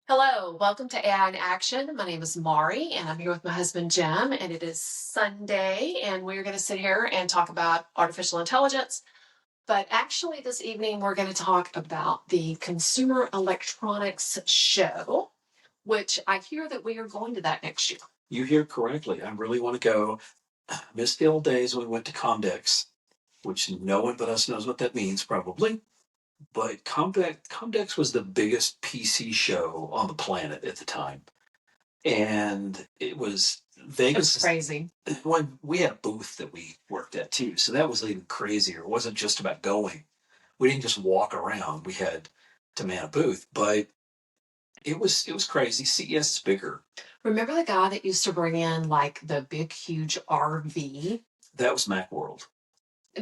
Hello, welcome to AI in Action. My name is Mari, and I'm here with my husband Jim, and it is Sunday, and we're going to sit here and talk about artificial intelligence. But actually, this evening, we're going to talk about the Consumer Electronics Show, which I hear that we are going to that next year. You hear correctly. I really want to go. I miss the old days when we went to Comdex, which no one but us knows what that means, probably. But Comdex was the biggest PC show on the planet at the time. And it was Vegas. It's crazy. When we had a booth that we worked at too. So that was even crazier. It wasn't just about going. We didn't just walk around. We had to man a booth. But it was crazy. CES is bigger. Remember the guy that used to bring in like the big, huge RV? That was Macworld.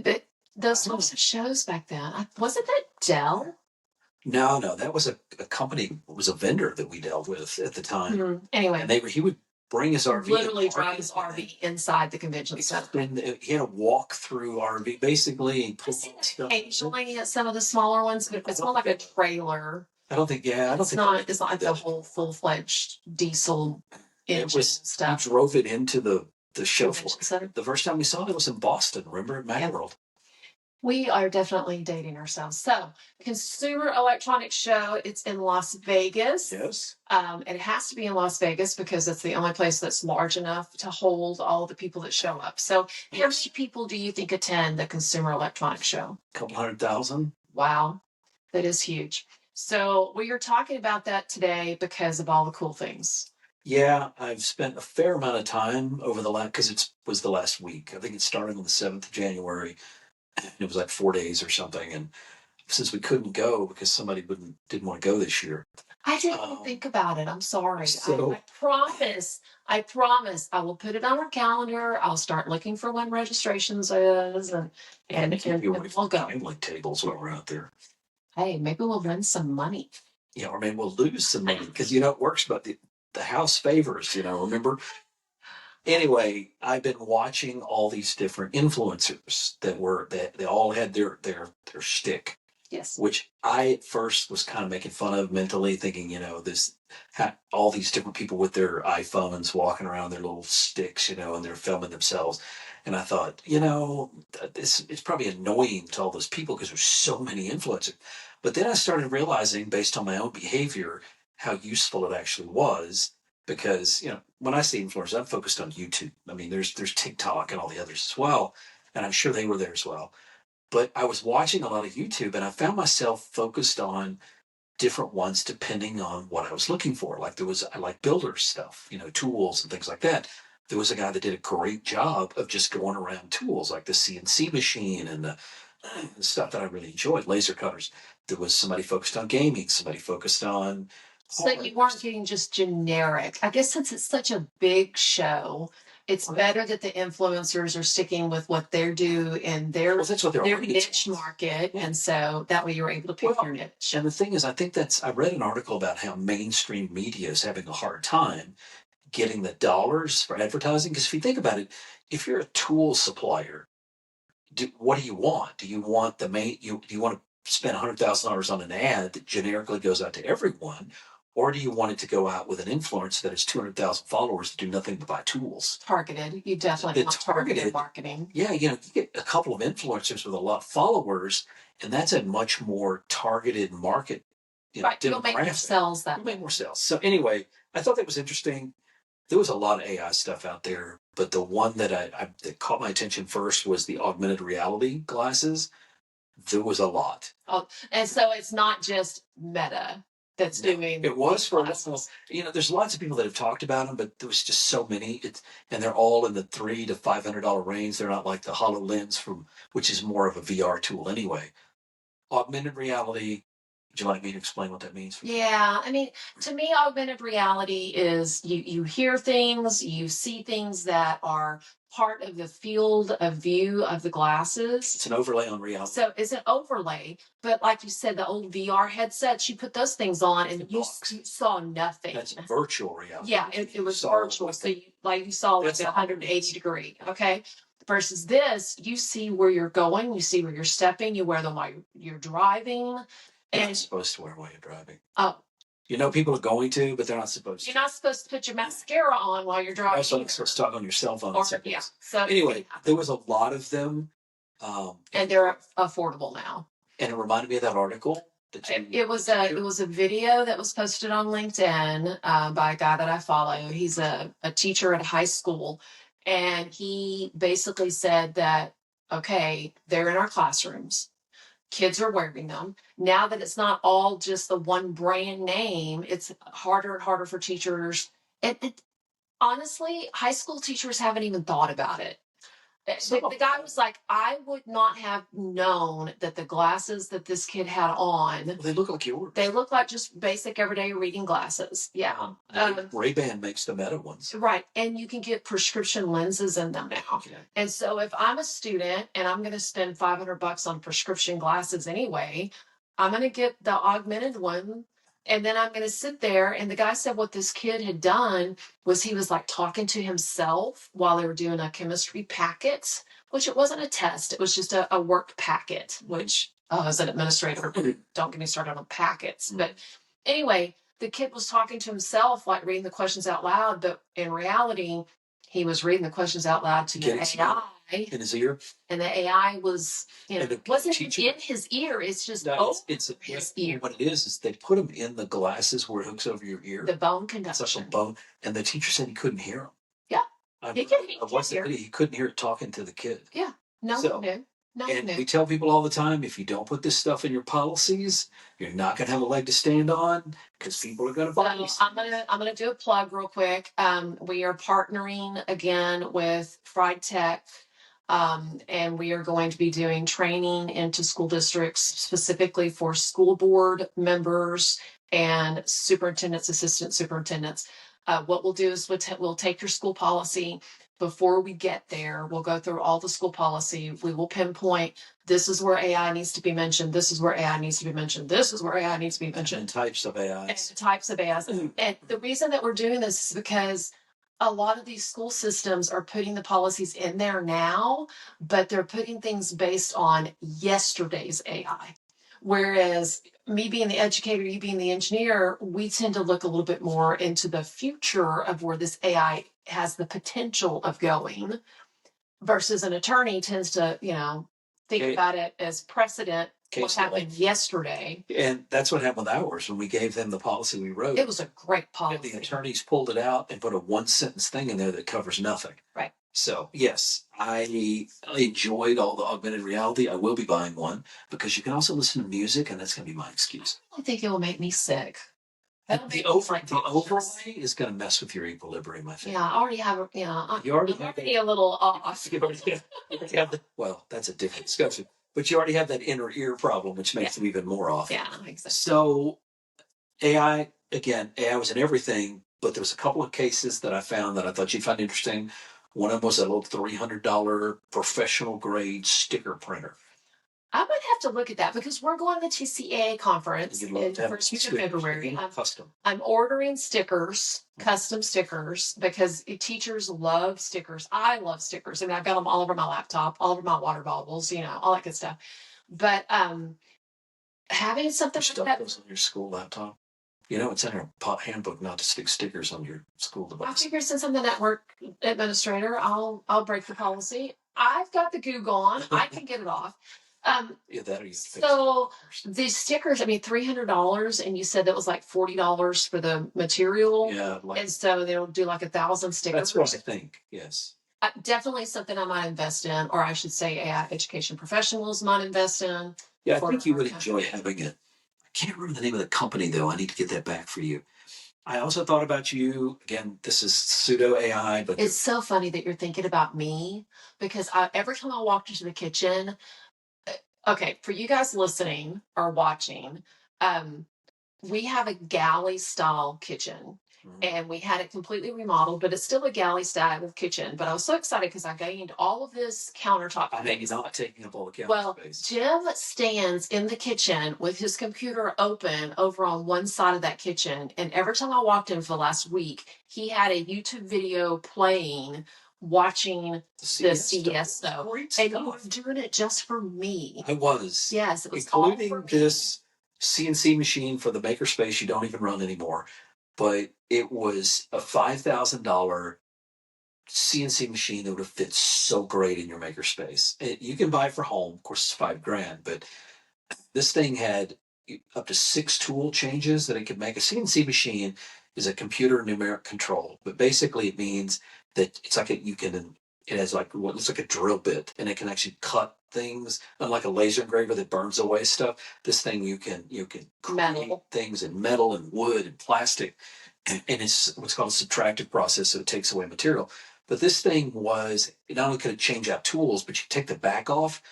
But those types of shows back then, wasn't that Dell? No, that was a company, it was a vendor that we dealt with at the time. Anyway, And he would bring his RV. literally drive his RV inside the convention center. And he had a walk through RV, basically. Occasionally at some of the smaller ones, but it's more like a trailer. I don't think It's not like the whole full-fledged diesel engine stuff. We drove it into the show Convention floor. center. The first time we saw it was in Boston, remember, at Macworld. We are definitely dating ourselves. So, Consumer Electronics Show, it's in Las Vegas. Yes. It has to be in Las Vegas because it's the only place that's large enough to hold all the people that show up. So, how many people do you think attend the Consumer Electronics Show? A couple 100,000. Wow, that is huge. So, we are talking about that today because of all the cool things. Yeah, I've spent a fair amount of time over the last, because it was the last week. I think it started on the 7th of January. It was like 4 days or something. And since we couldn't go because somebody didn't want to go this year. I didn't even think about it. I'm sorry. So- I promise I will put it on our calendar. I'll start looking for when registrations is and we'll go. Gambling tables while we're out there. Hey, maybe we'll win some money. Yeah, or maybe we'll lose some money because it works, but the house favors, remember? Anyway, I've been watching all these different influencers that they all had their shtick. Yes. Which I at first was kind of making fun of mentally, thinking, all these different people with their iPhones walking around their little sticks, and they're filming themselves. And I thought, it's probably annoying to all those people because there's so many influencers. But then I started realizing, based on my own behavior, how useful it actually was. Because, when I say influencers, I'm focused on YouTube. I mean, there's TikTok and all the others as well. And I'm sure they were there as well. But I was watching a lot of YouTube and I found myself focused on different ones depending on what I was looking for. Like I like builder stuff, tools and things like that. There was a guy that did a great job of just going around tools like the CNC machine and the stuff that I really enjoyed, laser cutters. There was somebody focused on gaming, somebody focused on. So you weren't getting just generic. I guess since it's such a big show, it's better that the influencers are sticking with what they do in their niche market. And so that way you're able to pick your niche. And the thing is, I think I read an article about how mainstream media is having a hard time getting the dollars for advertising. Because if you think about it, if you're a tool supplier, what do you want? Do you want do you want to spend $100,000 on an ad that generically goes out to everyone? Or do you want it to go out with an influencer that has 200,000 followers to do nothing but buy tools? Targeted. You definitely want targeted marketing. Yeah, you get a couple of influencers with a lot of followers, and that's a much more targeted market. Right, you'll make more sales that way. You'll make more sales. So anyway, I thought that was interesting. There was a lot of AI stuff out there, but the one that that caught my attention first was the augmented reality glasses. There was a lot. Oh, and so it's not just Meta that's doing. It was for there's lots of people that have talked about them, but there was just so many. And they're all in the $300 to $500 range. They're not like the HoloLens which is more of a VR tool anyway. Augmented reality. Would you like me to explain what that means? Yeah, I mean, to me, augmented reality is you hear things, you see things that are part of the field of view of the glasses. It's an overlay on reality. So it's an overlay, but like you said, the old VR headsets, you put those things on and you saw nothing. That's virtual reality. Yeah, it was virtual. So you saw like 180 degree, okay? Versus this, you see where you're going, you see where you're stepping, you wear them while you're driving. And you're supposed to wear while you're driving. Oh, You know, people are going to, but they're not supposed to. You're not supposed to put your mascara on while you're driving. Also, supposed to talk on your cell phone. Or, yeah. So anyway, there was a lot of them. And they're affordable now. And it reminded me of that article. It was a video that was posted on LinkedIn by a guy that I follow. He's a teacher at a high school, and he basically said that, okay, they're in our classrooms. Kids are wearing them. Now that it's not all just the one brand name, it's harder and harder for teachers. Honestly, high school teachers haven't even thought about it. The guy was like, I would not have known that the glasses that this kid had on. Well, they look like yours. They look like just basic everyday reading glasses. Yeah. Ray-Ban makes the Meta ones. Right. And you can get prescription lenses in them now. Okay. And so if I'm a student and I'm going to spend $500 on prescription glasses anyway, I'm going to get the Augmented one. And then I'm going to sit there. And the guy said what this kid had done was he was like talking to himself while they were doing a chemistry packet, which it wasn't a test. It was just a work packet, which as an administrator, don't get me started on packets. But anyway, the kid was talking to himself, like reading the questions out loud. But in reality, he was reading the questions out loud to the AI. In his ear, and the AI was, wasn't in his ear. It's just it's his ear. What it is they put them in the glasses where it hooks over your ear. The bone conduction. Such a bone, and the teacher said he couldn't hear him. Yeah, he couldn't hear. He couldn't hear it talking to the kid. Yeah, no one knew. We tell people all the time, if you don't put this stuff in your policies, you're not going to have a leg to stand on because people are going to buy these. I'm gonna do a plug real quick. We are partnering again with Fried Tech. And we are going to be doing training into school districts specifically for school board members and superintendents, assistant superintendents. What we'll do is we'll take your school policy. Before we get there, we'll go through all the school policy. We will pinpoint this is where AI needs to be mentioned. This is where AI needs to be mentioned. This is where AI needs to be mentioned. And types of AI. And types of AI. And the reason that we're doing this is because a lot of these school systems are putting the policies in there now, but they're putting things based on yesterday's AI. Whereas me being the educator, you being the engineer, we tend to look a little bit more into the future of where this AI has the potential of going, versus an attorney tends to, think about it as precedent. What happened yesterday. And that's what happened with ours when we gave them the policy we wrote. It was a great policy. And the attorneys pulled it out and put a one-sentence thing in there that covers nothing. Right. So, yes, I enjoyed all the augmented reality. I will be buying one because you can also listen to music, and that's going to be my excuse. I don't think it will make me sick. The overlay is going to mess with your equilibrium, I think. Yeah, I already have, I'm already a little off. You already have well, that's a different discussion. But you already have that inner ear problem, which makes them even more off. Yeah, exactly. So AI was in everything, but there was a couple of cases that I found that I thought you'd find interesting. One of them was a little $300 professional grade sticker printer. I might have to look at that because we're going to the TCA conference in the first week of February. I'm ordering stickers, custom stickers, because teachers love stickers. I love stickers. I mean, I've got them all over my laptop, all over my water bottles, all that good stuff. But having something like that on your school laptop. It's in our handbook not to stick stickers on your school device. I figure since I'm the network administrator, I'll break the policy. I've got the goo gone. I can get it off. So these stickers, $300, and you said that was like $40 for the material. Yeah. And so they'll do like 1,000 stickers. That's what I think. Yes. Definitely something I might invest in, or I should say AI education professionals might invest in. Yeah, I think you would enjoy having it. I can't remember the name of the company though. I need to get that back for you. I also thought about you. Again, this is pseudo AI, but it's so funny that you're thinking about me because every time I walked into the kitchen, okay, for you guys listening or watching, we have a galley style kitchen. And we had it completely remodeled, but it's still a galley style kitchen. But I was so excited because I gained all of this countertop. I mean, he's not taking up all the counter space. Jim stands in the kitchen with his computer open over on one side of that kitchen. And every time I walked in for the last week, he had a YouTube video playing, watching the CES though. And you were doing it just for me. I was. Yes, it was including this CNC machine for the makerspace you don't even run anymore, but it was a $5,000 CNC machine that would have fit so great in your makerspace. You can buy it for home, of course, it's $5,000, but this thing had up to 6 tool changes that it could make. A CNC machine is a computer numeric control, but basically it means that it's like it has like what looks like a drill bit, and it can actually cut things. Unlike a laser engraver that burns away stuff, this thing you can create things in metal and wood and plastic, and it's what's called a subtractive process, so it takes away material. But this thing was not only could it change out tools, but you take the back off.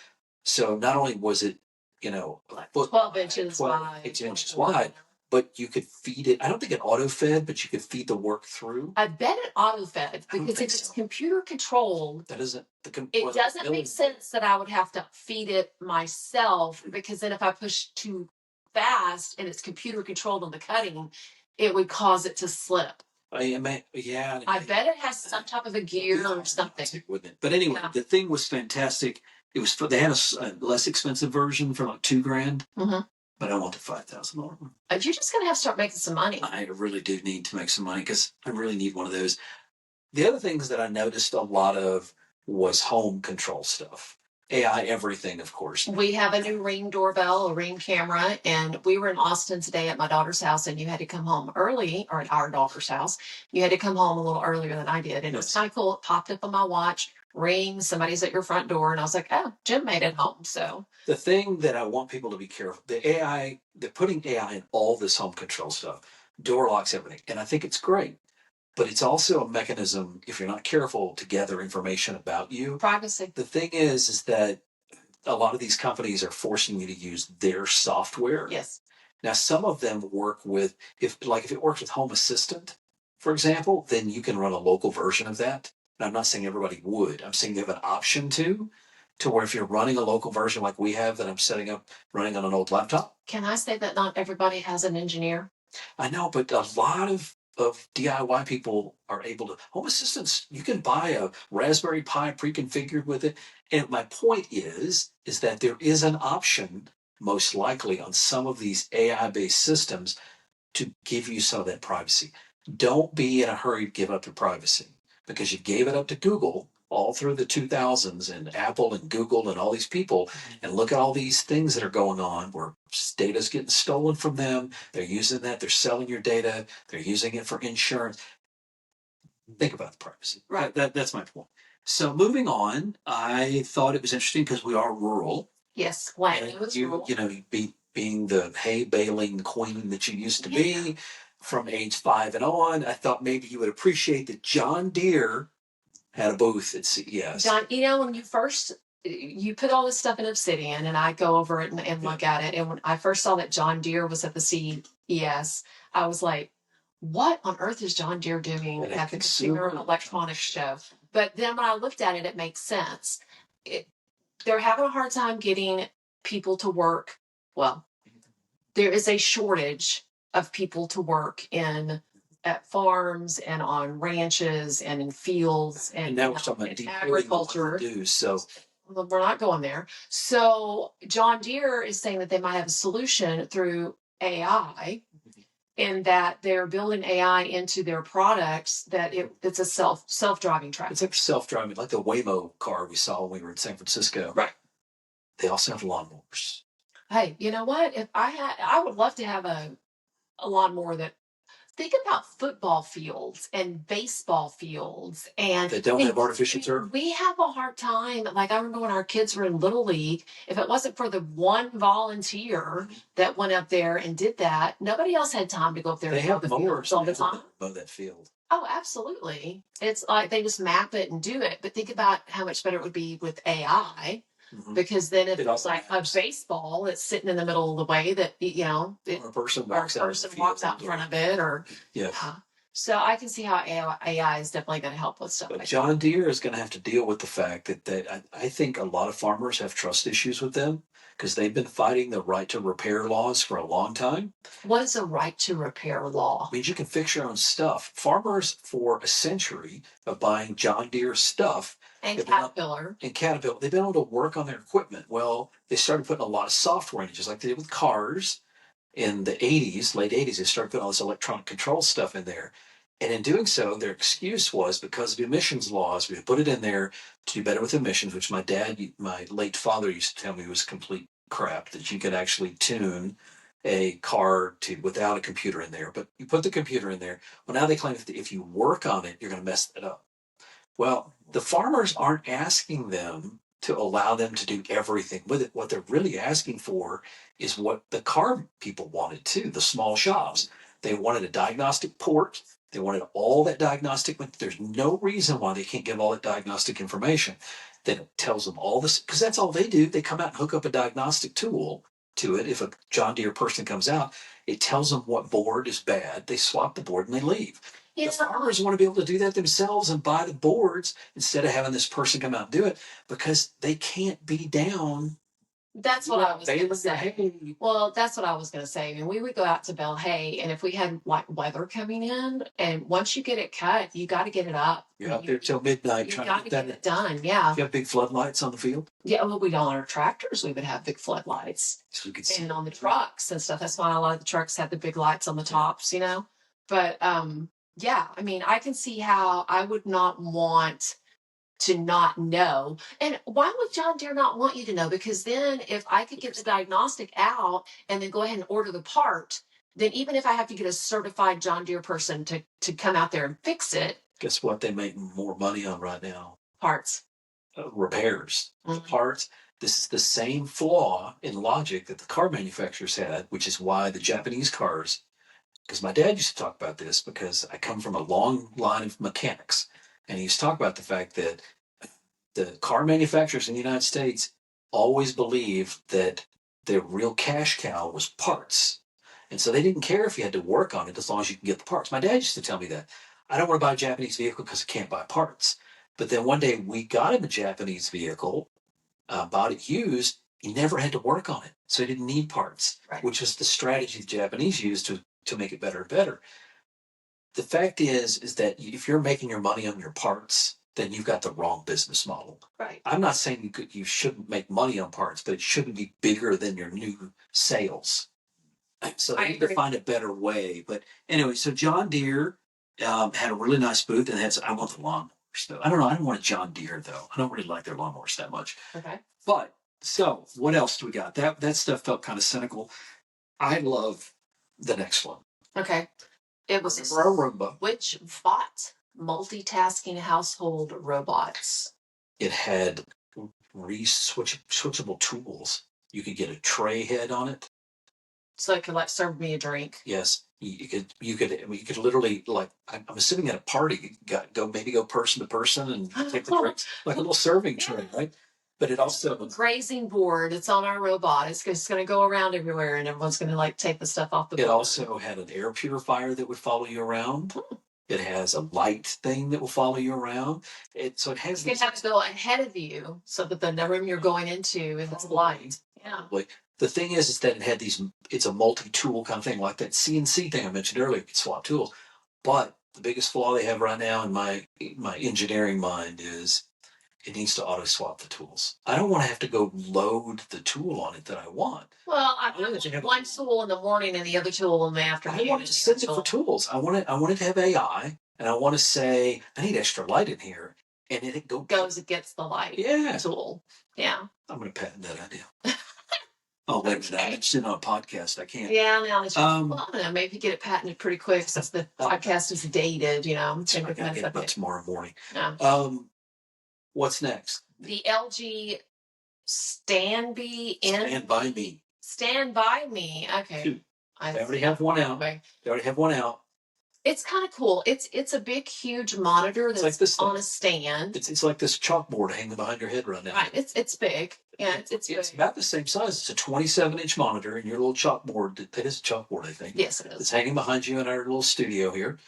So not only was it, like 12 inches 12, wide. 18 inches wide, but you could feed it. I don't think it auto fed, but you could feed the work through. I bet it auto fed because if it's computer controlled, That isn't it doesn't make sense that I would have to feed it myself, because then if I push too fast and it's computer controlled on the cutting, it would cause it to slip. Yeah. I bet it has some type of a gear or something. Wouldn't it? But anyway, Yeah. the thing was fantastic. It was they had a less expensive version for like $2,000, but I want the $5,000 one. You're just gonna have to start making some money. I really do need to make some money because I really need one of those. The other things that I noticed a lot of was home control stuff. AI everything, of course. We have a new Ring doorbell, a Ring camera, and we were in Austin today at my daughter's house, and you had to come home early, or at our daughter's house. You had to come home a little earlier than I did, and it was kind of cool. It popped up on my watch, ring, somebody's at your front door, and I was like, oh, Jim made it home. So the thing that I want people to be careful, they're putting AI in all this home control stuff, door locks, everything, and I think it's great. But it's also a mechanism, if you're not careful, to gather information about you. Privacy. The thing is that a lot of these companies are forcing you to use their software. Yes. Now, some of them work with, if it works with Home Assistant, for example, then you can run a local version of that. And I'm not saying everybody would. I'm saying you have an option to where if you're running a local version like we have that I'm setting up running on an old laptop. Can I say that not everybody has an engineer? I know, but a lot of DIY people are able to. Home Assistants, you can buy a Raspberry Pi pre-configured with it. And my point is that there is an option, most likely on some of these AI-based systems, to give you some of that privacy. Don't be in a hurry to give up your privacy, because you gave it up to Google all through the 2000s, and Apple and Google and all these people, and look at all these things that are going on where data's getting stolen from them. They're using that. They're selling your data. They're using it for insurance. Think about the privacy. Right. That's my point. So moving on, I thought it was interesting because we are rural. Yes, Latin was rural. Being the hay baling queen that you used to be from age 5 and on, I thought maybe you would appreciate that John Deere had a booth at CES. John, when you put all this stuff in Obsidian, and I go over it and look at it, and when I first saw that John Deere was at the CES, I was like, what on earth is John Deere doing at the Consumer Electronics Show? But then when I looked at it, it makes sense. They're having a hard time getting people to work. Well, there is a shortage of people to work at farms and on ranches and in fields and now we're talking about agriculture. So we're not going there. So John Deere is saying that they might have a solution through AI, in that they're building AI into their products, that it's a self-driving truck. It's like self-driving, like the Waymo car we saw when we were in San Francisco. Right. They also have lawnmowers. Hey, you know what? If I would love to have a lawnmower that. Think about football fields and baseball fields, and they don't have artificial turf. We have a hard time. Like I remember when our kids were in Little League, if it wasn't for the one volunteer that went up there and did that, nobody else had time to go up there. They have mowers all the time. Mow that field. Oh, absolutely. It's like they just map it and do it. But think about how much better it would be with AI. Mm-hmm. Because then if it's like a baseball, it's sitting in the middle of the way that, or a person walks out in front of it, or so I can see how AI is definitely going to help with stuff. But John Deere is going to have to deal with the fact that I think a lot of farmers have trust issues with them, because they've been fighting the right to repair laws for a long time. What is a right to repair law? It means you can fix your own stuff. Farmers for a century of buying John Deere stuff. And Caterpillar. They've been able to work on their equipment. Well, they started putting a lot of software in it, just like they did with cars. in the 80s, late 80s, they started putting all this electronic control stuff in there. And in doing so, their excuse was because of emissions laws, we put it in there to do better with emissions, which my late father used to tell me was complete crap, that you could actually tune a car to without a computer in there. But you put the computer in there. Well, now they claim that if you work on it, you're going to mess it up. Well, the farmers aren't asking them to allow them to do everything with it. What they're really asking for is what the car people wanted too, the small shops. They wanted a diagnostic port. They wanted all that diagnostic. There's no reason why they can't give all that diagnostic information that tells them all this, because that's all they do. They come out and hook up a diagnostic tool to it. If a John Deere person comes out, it tells them what board is bad. They swap the board and they leave. The farmers want to be able to do that themselves and buy the boards instead of having this person come out and do it, because they can't be down. That's what I was going to say. Hay. Well, that's what I was going to say. I mean, we would go out to bale hay, and if we had like weather coming in, and once you get it cut, you got to get it up. You're out there till midnight You trying got to to get get that. it done. Yeah. You have big floodlights on the field. Yeah. Well, we on our tractors, we would have big floodlights, so you could see. And on the trucks and stuff. That's why a lot of the trucks had the big lights on the tops, you know. But yeah, I mean, I can see how I would not want to not know. And why would John Deere not want you to know? Because then if I could get the diagnostic out and then go ahead and order the part, then even if I have to get a certified John Deere person to come out there and fix it. Guess what they make more money on right now? Parts. Repairs. Mm-hmm. Parts. This is the same flaw in logic that the car manufacturers had, which is why the Japanese cars, because my dad used to talk about this, because I come from a long line of mechanics. And he used to talk about the fact that the car manufacturers in the United States always believed that their real cash cow was parts. And so they didn't care if you had to work on it as long as you can get the parts. My dad used to tell me that. I don't want to buy a Japanese vehicle because I can't buy parts. But then one day we got him a Japanese vehicle, bought it used. He never had to work on it. So he didn't need parts, right, which was the strategy the Japanese used to make it better and better. The fact is that if you're making your money on your parts, then you've got the wrong business model. Right. I'm not saying you shouldn't make money on parts, but it shouldn't be bigger than your new sales. So they need to find a better way. But anyway, so John Deere had a really nice booth, and I want the lawnmowers though. I don't know. I don't want a John Deere though. I don't really like their lawnmowers that much. Okay. But so what else do we got? That stuff felt kind of cynical. I love the next one. Okay. It was a Roomba. Which bot? Multitasking household robots. It had switchable tools. You could get a tray head on it, so it could like serve me a drink. Yes, you could literally, like, I'm assuming at a party, go person to person and take the drinks, like a little serving tray, right? But it also grazing board. It's on our robot. It's going to go around everywhere, and everyone's going to like take the stuff off the board. It also had an air purifier that would follow you around. It has a light thing that will follow you around. So it has. You have to go ahead of you so that the room you're going into is light. Yeah. The thing is that it had these. It's a multi-tool kind of thing, like that CNC thing I mentioned earlier. You could swap tools, but the biggest flaw they have right now in my engineering mind is it needs to auto swap the tools. I don't want to have to go load the tool on it that I want. Well, I want one tool in the morning and the other tool in the afternoon. I want to send it for tools. I want it to have AI, and I want to say I need extra light in here, and it goes and gets the light. Yeah. Tool. Yeah. I'm going to patent that idea. Oh, wait a minute. It's in on a podcast. I can't. Yeah, now that well, I don't know, maybe get it patented pretty quick since the podcast is dated, you know. So I got to get it tomorrow morning. Yeah. What's next? The LG Stand By Me. Stand By Me. Okay. They already have one out. It's kind of cool. It's a big, huge monitor that's like on a stand. It's like this chalkboard hanging behind your head right now. Right. It's big. Yeah, it's big. It's about the same size. It's a 27-inch monitor, and your little chalkboard. That is a chalkboard, I think. Yes, it is. It's hanging behind you in our little studio here.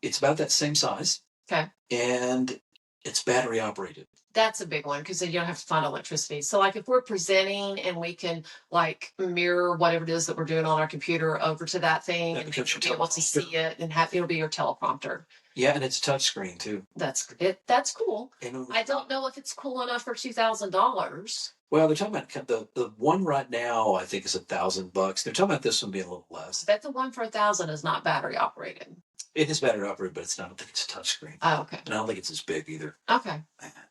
It's about that same size. Okay. And It's battery operated. That's a big one because then you don't have to find electricity. So like if we're presenting and we can like mirror whatever it is that we're doing on our computer over to that thing That and becomes you'll your be able to see it and have it'll be your teleprompter. Yeah, and it's touchscreen too. That's it. That's cool. And I don't know if it's cool enough for $2,000. well, they're talking about the one right now. I think is $1,000. They're talking about this one being a little less. I bet the one for 1,000 is not battery operated. It is battery operated, but it's not. I don't think it's a touchscreen. Oh, okay. And I don't think it's as big either. Okay.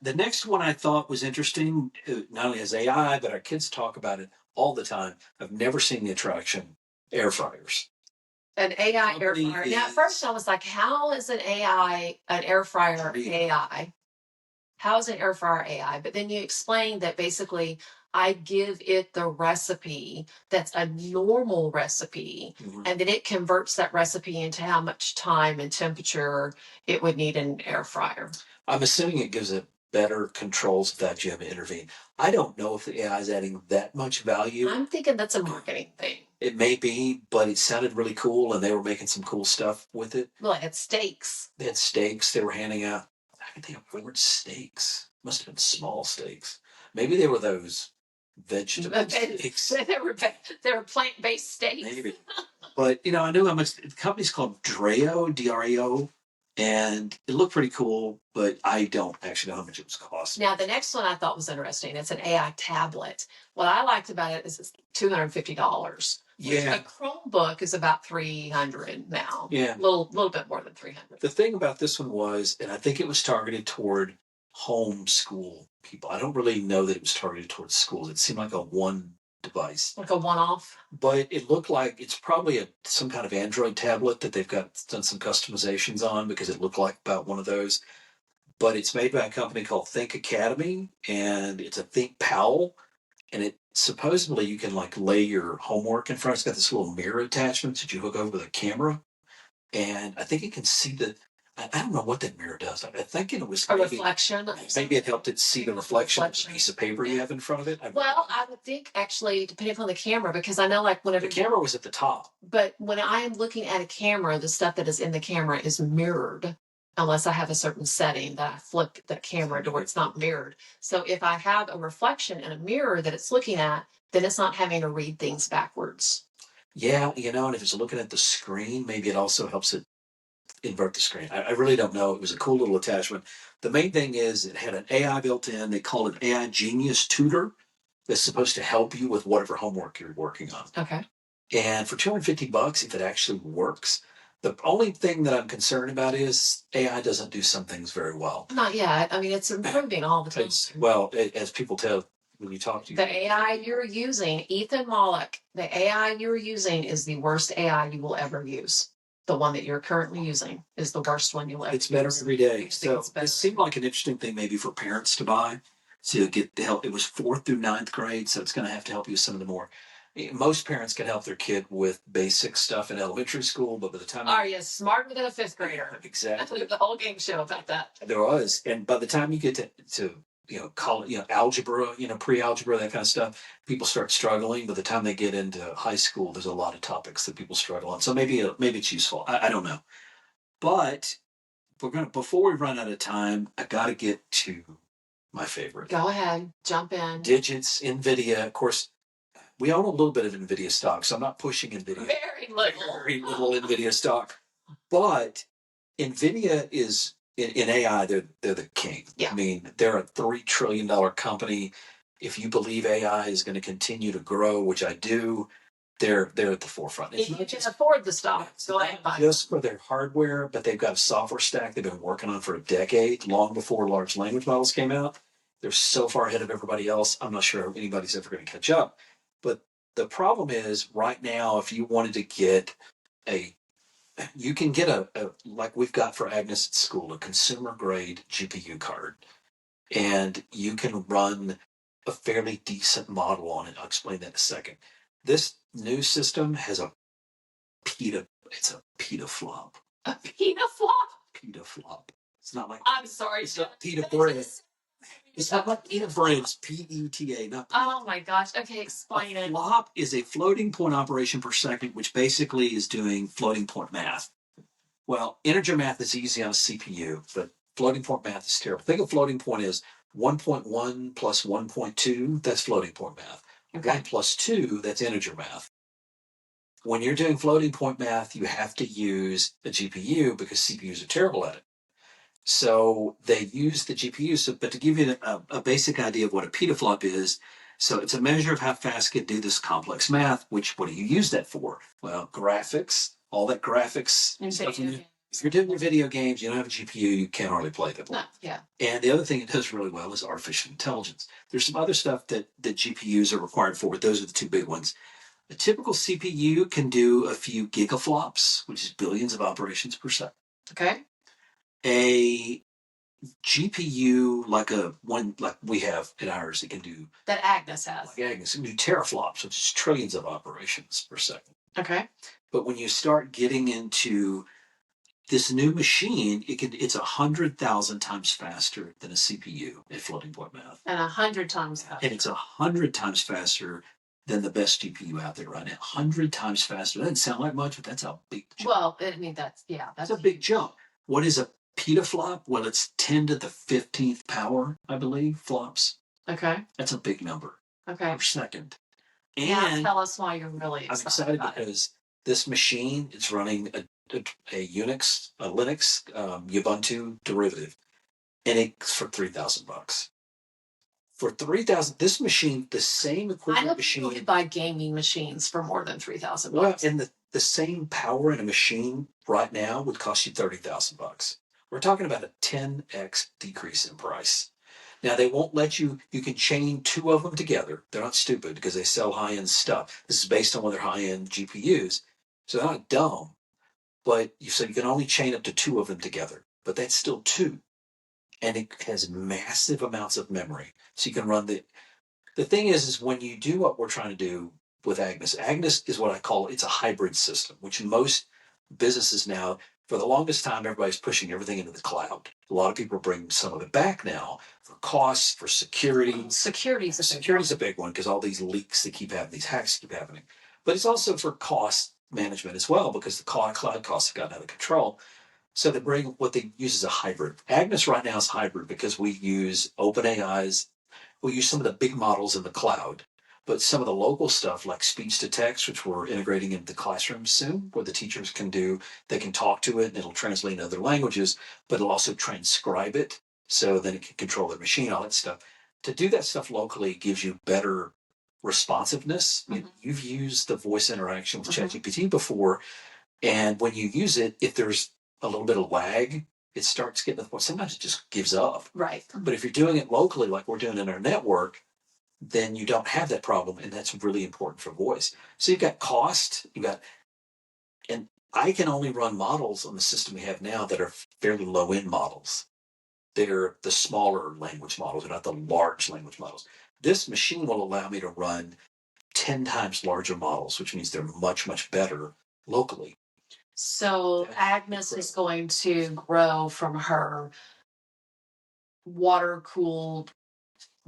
The next one I thought was interesting. Not only has AI, but our kids talk about it all the time. I've never seen the attraction. Air fryers. An AI air fryer. Now, at first I was like, how is an air fryer AI? How is an air fryer AI? But then you explained that basically I give it the recipe that's a normal recipe, and then it converts that recipe into how much time and temperature it would need in an air fryer. I'm assuming it gives it better controls without you having to intervene. I don't know if the AI is adding that much value. I'm thinking that's a marketing thing. It may be, but it sounded really cool, and they were making some cool stuff with it. Well, it had steaks. They had steaks they were handing out. I think they were steaks. Must have been small steaks. Maybe they were those vegetable steaks. They were plant-based steaks. Maybe. But, I knew how much. The company's called Dreo, D-R-E-O, and it looked pretty cool, but I don't actually know how much it was costing. Now, the next one I thought was interesting. It's an AI tablet. What I liked about it is it's $250. Yeah. A Chromebook is about $300 now. Yeah. A little bit more than $300. The thing about this one was, and I think it was targeted toward homeschool people. I don't really know that it was targeted towards schools. It seemed like a one device. Like a one-off? But it looked like it's probably some kind of Android tablet that they've done some customizations on because it looked like about one of those. But it's made by a company called Think Academy, and it's a Think Powell, and it supposedly you can like lay your homework in front. It's got this little mirror attachment that you hook over the camera, and I think it can see I don't know what that mirror does. I think it was a reflection. Maybe it helped it see the reflection of the piece of paper you have in front of it. Well, I would think actually, depending on the camera, because I know like whenever the camera was at the top. But when I am looking at a camera, the stuff that is in the camera is mirrored. Unless I have a certain setting that I flip the camera to where it's not mirrored. So if I have a reflection in a mirror that it's looking at, then it's not having to read things backwards. Yeah, and if it's looking at the screen, maybe it also helps it invert the screen. I really don't know. It was a cool little attachment. The main thing is it had an AI built in. They call it AI Genius Tutor that's supposed to help you with whatever homework you're working on. Okay. And for $250, if it actually works, the only thing that I'm concerned about is AI doesn't do some things very well. Not yet. I mean, it's improving all the time. Well, as people tell when you talk to you. The AI you're using, Ethan Mollick, the AI you're using is the worst AI you will ever use. The one that you're currently using is the worst one you'll ever use. It's better every day. So it seemed like an interesting thing maybe for parents to buy to get the help. It was 4th through 9th grade, so it's going to have to help you with some of the more. Most parents can help their kid with basic stuff in elementary school, but by the time are you smarter than a 5th grader? Exactly. The whole game show about that. There was, and by the time you get to college, algebra, pre-algebra, that kind of stuff, people start struggling. By the time they get into high school, there's a lot of topics that people struggle on. So maybe it's useful. I don't know, but before we run out of time, I got to get to my favorite. Go ahead, jump in. Digits, Nvidia, of course. We own a little bit of Nvidia stock, so I'm not pushing Nvidia. Very little Nvidia stock. But Nvidia is, in AI, they're the king. Yeah. I mean, they're a $3 trillion company. If you believe AI is going to continue to grow, which I do, they're at the forefront. If you can afford the stock, go ahead and buy it. Just for their hardware, but they've got a software stack they've been working on for a decade, long before large language models came out. They're so far ahead of everybody else, I'm not sure anybody's ever going to catch up. But the problem is right now, if you wanted to get you can get a like we've got for Agnes at school, a consumer grade GPU card, and you can run a fairly decent model on it. I'll explain that in a second. This new system has it's a petaflop. A petaflop? Petaflop. It's not like, I'm sorry. It's not pita bread. It's not like pita bread. It's PETA, not. Oh my gosh. Okay, explain it. Flop is a floating point operation per second, which basically is doing floating point math. Well, integer math is easy on a CPU, but Floating point math is terrible. Think of floating point as 1.1 plus 1.2. That's floating point math. Okay. 1 plus 2, that's integer math. When you're doing floating point math, you have to use a GPU because CPUs are terrible at it. So they use the GPUs. But to give you a basic idea of what a petaflop is, so it's a measure of how fast it can do this complex math. What do you use that for? Well, graphics, all that graphics stuff. If you're doing your video games, you don't have a GPU, you can't hardly play them. No, yeah. And the other thing it does really well is artificial intelligence. There's some other stuff that GPUs are required for, but those are the two big ones. A typical CPU can do a few gigaflops, which is billions of operations per second. Okay. A GPU like we have in ours, it can do that Agnes has. Like Agnes, it can do teraflops, which is trillions of operations per second. Okay. But when you start getting into this new machine, it's 100,000 times faster than a CPU at floating point math. And 100 times faster. And it's 100 times faster than the best GPU out there right now. 100 times faster. That doesn't sound like much, but that's a big jump. Well, I mean, that's a big jump. What is a petaflop? Well, it's 10 to the 15th power, I believe, flops. Okay. That's a big number. Okay. Per second. And tell us why you're really excited. I'm excited because this machine, it's running a Unix, a Linux, Ubuntu derivative, and it's for $3,000. For $3,000, this machine, the same equivalent machine. I know people buy gaming machines for more than $3,000. Well, and the same power in a machine right now would cost you $30,000. We're talking about a 10x decrease in price. Now, they won't let you can chain two of them together. They're not stupid because they sell high-end stuff. This is based on one of their high-end GPUs. So they're not dumb. But you can only chain up to two of them together. But that's still two. And it has massive amounts of memory. So you can run the thing is when you do what we're trying to do with Agnes is what I call, it's a hybrid system, which most businesses now, for the longest time, everybody's pushing everything into the cloud. A lot of people are bringing some of it back now for costs, for security. Security's a big one because all these leaks that keep happening, these hacks keep happening. But it's also for cost management as well because the cloud costs have gotten out of control. So they bring what they use as a hybrid. Agnes right now is hybrid because we use OpenAI's. We use some of the big models in the cloud, but some of the local stuff like speech to text, which we're integrating into the classrooms soon, where the teachers they can talk to it and it'll translate in other languages, but it'll also transcribe it so then it can control the machine, all that stuff. To do that stuff locally gives you better responsiveness. Mm-hmm. You've used the voice interaction with ChatGPT before, and when you use it, if there's a little bit of lag, it starts getting to the point. Sometimes it just gives up. Right. But if you're doing it locally, like we're doing in our network, then you don't have that problem. And that's really important for voice. So you've got cost, and I can only run models on the system we have now that are fairly low end models. They're the smaller language models. They're not the large language models. This machine will allow me to run 10 times larger models, which means they're much, much better locally. So Agnes is going to grow from her water-cooled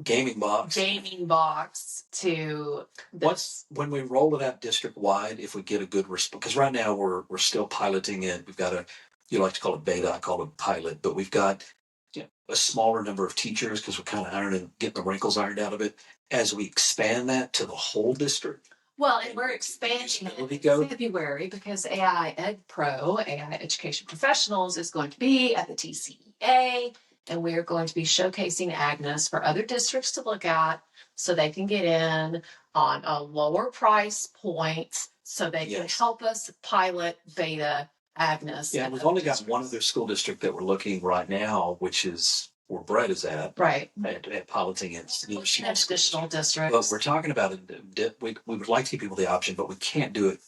gaming box to when we roll it out district-wide, if we get a good response, because right now we're still piloting it. We've got you like to call it beta, I call it pilot, but we've got a smaller number of teachers because we're kind of getting the wrinkles ironed out of it. As we expand that to the whole district. Well, and we're expanding it in February because AI Ed Pro, AI Education Professionals, is going to be at the TCEA, and we're going to be showcasing Agnes for other districts to look at so they can get in on a lower price point so they can help us pilot beta Agnes. Yeah, we've only got one other school district that we're looking right now, which is where Brett is at. Right. At piloting it. Additional districts. But we're talking about it. We would like to give people the option, but we can't do it.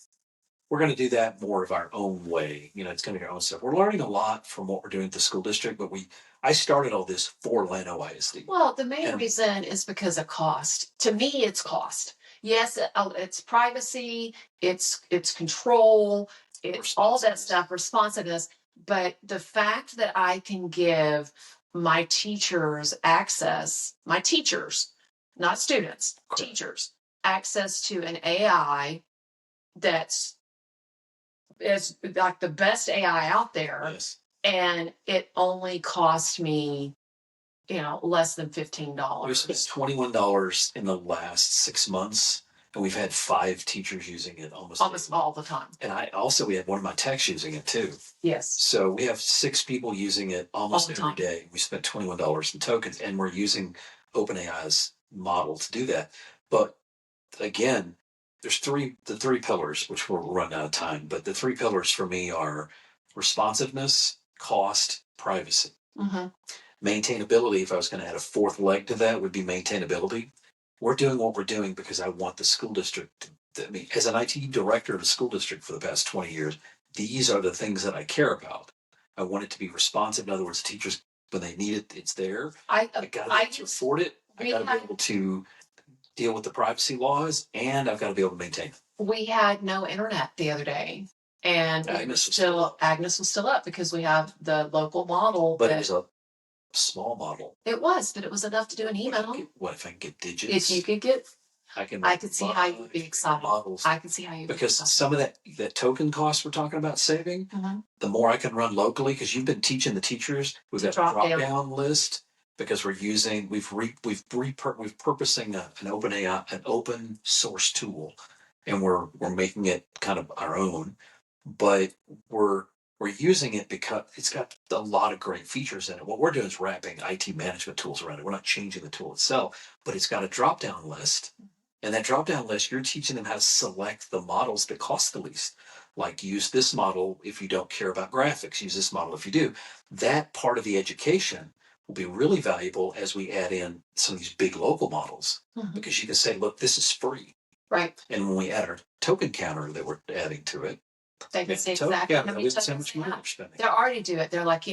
We're going to do that more of our own way. It's going to be our own stuff. We're learning a lot from what we're doing at the school district, but I started all this for Llano ISD. Well, the main reason is because of cost. To me, it's cost. Yes, it's privacy, it's control, it's all that stuff, responsiveness. But the fact that I can give my teachers, not students, teachers, access to an AI that's is like the best AI out there. Yes. and it only cost me, less than We $15. spent $21 in the last 6 months, and we've had 5 teachers using it almost daily. all the time. And we had one of my techs using it too. Yes. So we have 6 people using it almost All the every time. day. We spent $21 in tokens, and we're using OpenAI's model to do that. But again, there's the three pillars, which we're running out of time. But the 3 pillars for me are responsiveness, cost, privacy. Mm-hmm. Maintainability, if I was going to add a 4th leg to that, would be maintainability. We're doing what we're doing because I want the school district I mean, as an IT director of a school district for the past 20 years, these are the things that I care about. I want it to be responsive. In other words, teachers, when they need it, it's there. I got to be able to afford it. I got to be able to deal with the privacy laws, and I've got to be able to maintain it. We had no internet the other day, and Agnes was still up because we have the local model. But it was a small model. It was, but it was enough to do an email. What if I can get digits? If you could get, I could see how you'd be excited. Models. I could see how you'd be because some of that token cost we're talking about saving, the more I can run locally, because you've been teaching the teachers, we've got a drop down list because we've purposing an open source tool, and we're making it kind of our own, but we're using it because it's got a lot of great features in it. What we're doing is wrapping IT management tools around it. We're not changing the tool itself, but it's got a drop down list. And that drop down list, you're teaching them how to select the models that cost the least. Like, use this model if you don't care about graphics, use this model if you do. That part of the education will be really valuable as we add in some of these big local models, because you can say, look, this is free. Right. And when we add our token counter that we're adding to it, they can see exactly how much money we're spending. They already do it. They're like,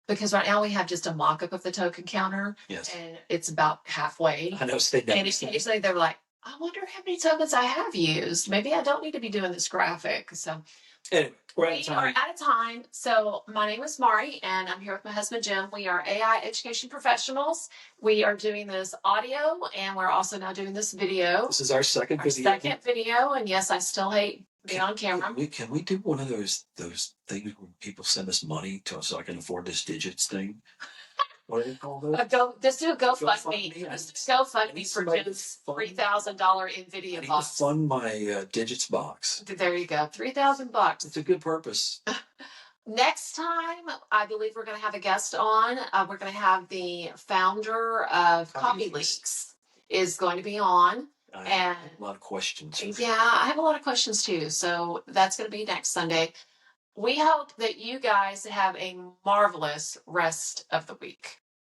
because right now we have just a mock-up of the token counter. Yes. And it's about halfway. I know. So occasionally they're like, I wonder how many tokens I have used. Maybe I don't need to be doing this graphic. So anyway, we are out of time. So my name is Mari, and I'm here with my husband, Jim. We are AI education professionals. We are doing this audio, and we're also now doing this video. This is our second video. And yes, I still hate being on camera. Can we do one of those things where people send us money to us so I can afford this digits thing? What do you call that? Just do a GoFundMe. Just GoFundMe for Jim's $3,000 Nvidia box. Fund my digits box. There you go, $3,000. It's a good purpose. Next time, I believe we're going to have a guest on. We're going to have the founder of CopyLeaks is going to be on. I have a lot of questions. Yeah, I have a lot of questions too. So that's going to be next Sunday. We hope that you guys have a marvelous rest of the week.